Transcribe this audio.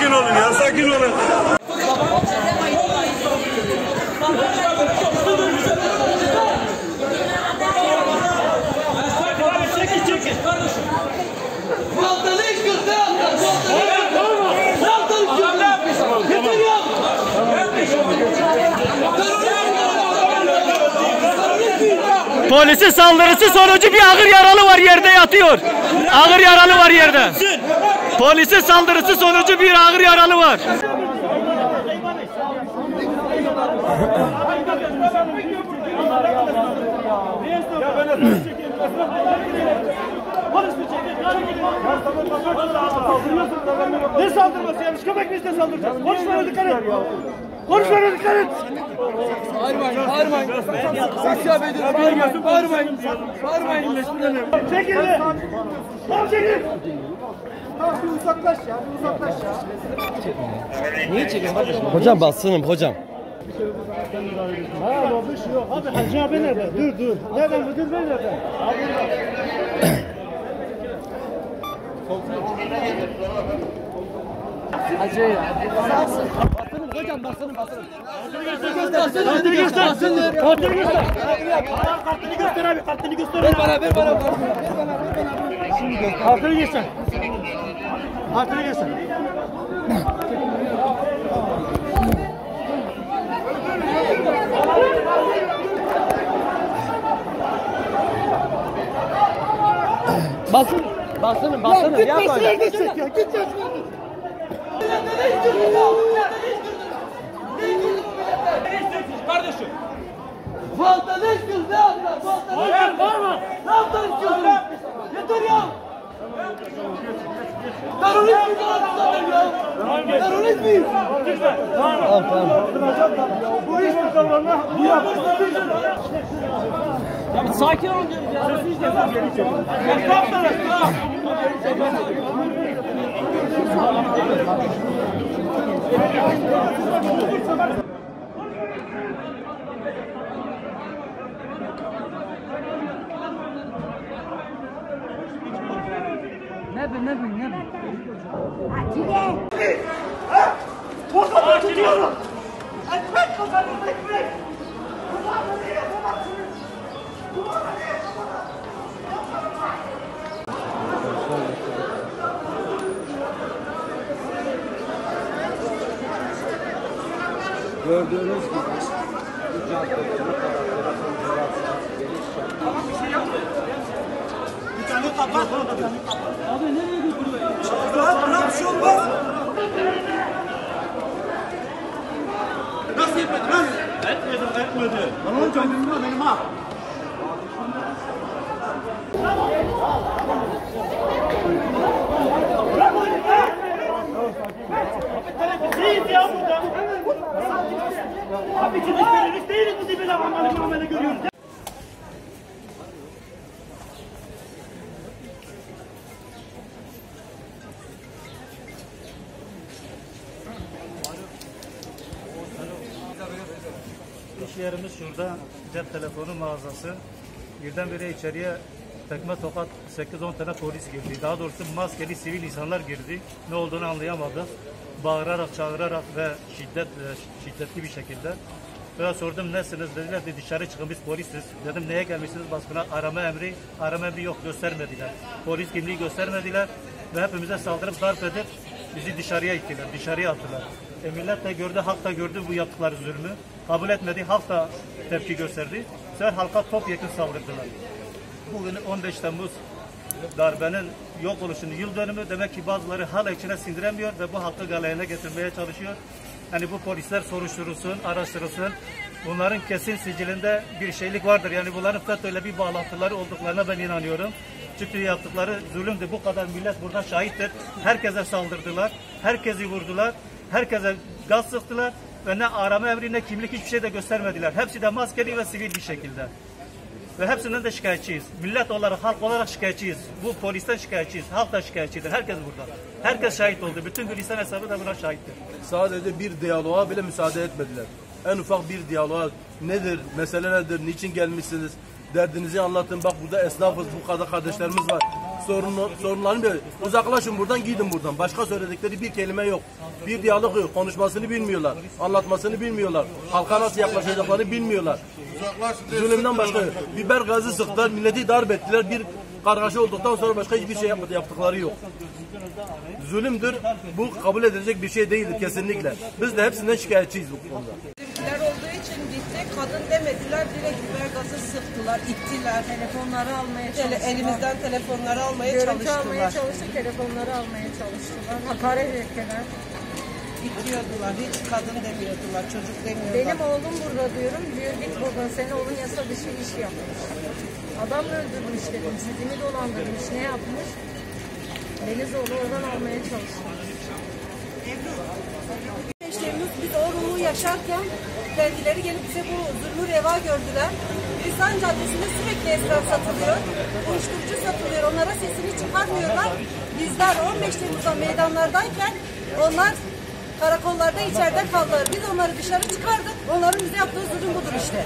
sakin olun ya, sakin olun. Polisin saldırısı sonucu bir ağır yaralı var, yerde yatıyor. Ağır yaralı var yerde. Polisin saldırısı sonucu bir ağır yaralı var. Ne saldırması ya? Köpek biz de saldıracağız. Konuşmana dikkat et. Konuşmana dikkat et. Bağırmayın, bağırmayın. Sesya Bey'dir, bağırmayın, bağırmayın. Bağırmayın. Çekil de. Tamam çekil. Tamam bir uzaklaş ya, bir uzaklaş ya. Niye çekiyorsun kardeşim? Hocam bassınım hocam. Ha babuş yok. Abi Hacı abi nerede? Dur. Nereden müdür bey nerede? Hacı. Basınım hocam basınım. Kartını göster. Kartını göster. Kartını göster abi. Kartını göster. Ver bana. Kartını göster. Kartını göster. Basınım. Gitmesin nerede çek ya. Gitmesin. Kardeşim. Fazla ne istiyorsun? Ne yaptın? Bağırma. Ne yaptın istiyorsun? Yeter ya. Terörist miyiz ya? Terörist miyiz? Tamam. Bu iş mi kavramla? Bu yapmışsın. Ya bir sakin olun diyoruz ya. Sessiz yapın. Ne bu? Kazanı tutuyorum. Ekmek kazanıyor, ekmek. Gördüğünüz gibi bu caddede Bir tane kapat. Abi nereye götürüyor? Bırak bir şey olmaz. Nasıl yetmedi lan? Etmedi. Onun canını benim ha. Değiliz ya burada. Abi ki biz değiliz bu dibine muamele görüyoruz. İş yerimiz şurada, cep telefonu mağazası. Birdenbire içeriye tekme tokat 8-10 tane polis girdi. Daha doğrusu maskeli sivil insanlar girdi. Ne olduğunu anlayamadık. Bağırarak, çağırarak ve şiddetli bir şekilde. Ve sordum nesiniz, dediler de dışarı çıkın biz polisiz. Dedim neye gelmişsiniz baskına? Arama emri yok, göstermediler. Polis kimliği göstermediler ve hepimize saldırıp darp edip bizi dışarıya ittiler, dışarıya attılar. Millet de gördü, halk da gördü bu yaptıkları zulmü. Kabul etmedi, halk da tepki gösterdi. Sonra halka topyekun saldırdılar. Bugün 15 Temmuz darbenin yok oluşunun yıl dönümü. Demek ki bazıları hala içine sindiremiyor ve bu halkı galeyana getirmeye çalışıyor. Yani bu polisler soruşturulsun, araştırılsın. Bunların kesin sicilinde bir şeylik vardır. Yani bunların FETÖ'yle bir bağlantıları olduklarına ben inanıyorum. Çünkü yaptıkları zulümdü. Bu kadar millet burada şahittir. Herkese saldırdılar, herkesi vurdular, herkese gaz sıktılar ve ne arama emri ne kimlik hiçbir şey de göstermediler. Hepsi de maskeli ve sivil bir şekilde. Ve hepsinden de şikayetçiyiz. Millet olarak, halk olarak şikayetçiyiz. Bu polisten şikayetçiyiz. Halk da şikayetçidir. Herkes burada. Herkes şahit oldu. Bütün Gülistan hesabı da buna şahittir. sadece bir diyaloğa bile müsaade etmediler. En ufak bir diyaloğa nedir, mesele nedir, niçin gelmişsiniz, derdinizi anlatın. Bak burada esnafız, bu kadar kardeşlerimiz var. sorunlarını böyle. Uzaklaşın buradan, gidin buradan. Başka söyledikleri bir kelime yok. Bir diyalog yok. Konuşmasını bilmiyorlar. Anlatmasını bilmiyorlar. Halka nasıl yaklaşacaklarını bilmiyorlar. Zulümden başka yok. Biber gazı sıktılar, milleti darp ettiler. Bir kargaşa olduktan sonra başka hiçbir şey yaptıkları yok. Zulümdür. Bu kabul edilecek bir şey değildir kesinlikle. Biz de hepsinden şikayetçiyiz bu konuda. Bizimkiler olduğu için gitti. Kadın demediler. Direkt biber gazı sıktılar, ittiler. Telefonları almaya çalıştılar. Elimizden telefonları almaya Görüntü çalıştılar. almaya çalıştık, telefonları almaya çalıştılar. Hakaret ettiler. İtiyordular. Hiç kadın demiyordular, çocuk demiyordular. Benim oğlum burada diyorum, diyor git buradan, senin oğlun yasa dışı iş yapmış. Adam öldürmüş dedim, sizini dolandırmış, ne yapmış? Beni zorla oradan almaya çalıştılar. Gençlerimiz biz o ruhu yaşarken kendileri gelip bize bu zulmü reva gördüler. Hristiyan Caddesi'nde sürekli esrar satılıyor, uyuşturucu satılıyor, onlara sesini çıkarmıyorlar. Bizler 15 Temmuz'da meydanlardayken onlar karakollarda içeride kaldılar. Biz onları dışarı çıkardık, onların bize yaptığı zulüm budur işte.